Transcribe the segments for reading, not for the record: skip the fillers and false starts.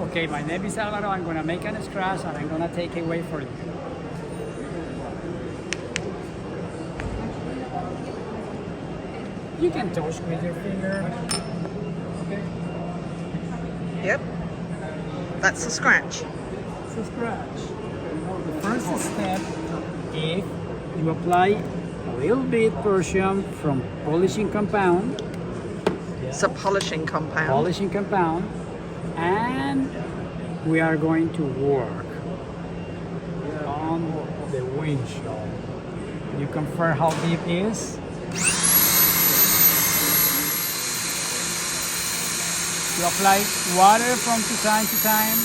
Okay, my name is Alvaro. I'm gonna make an scratch and I'm gonna take it away for you. You can touch with your finger. Okay. Yep. That's a scratch. It's a scratch. The first step is you apply a little bit Persian from polishing compound. It's a polishing compound. Polishing compound, and we are going to work on the windshield. You confirm how deep it is. You apply water from time to time.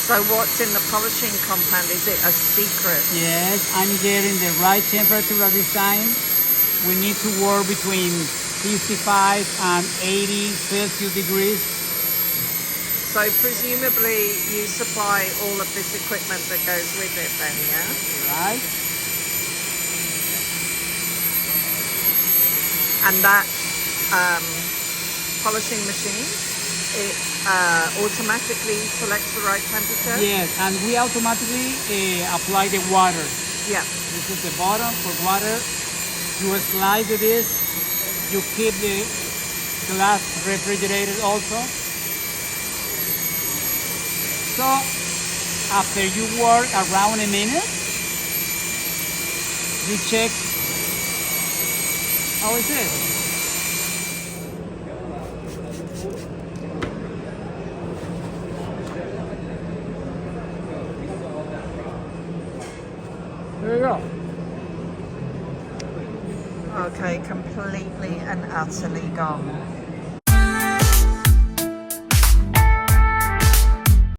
So what's in the polishing compound? Is it a secret? Yes, I'm getting the right temperature at this time. We need to work between 55 and 80 Celsius degrees. So presumably you supply all of this equipment that goes with it then, yeah? Right? And that polishing machine, it automatically selects the right temperature? Yes, and we automatically apply the water. Yeah. This is the bottom for water. You slide this. You keep the glass refrigerated also. So after you work around a minute, you check how is it. There you go. Okay, completely and utterly gone.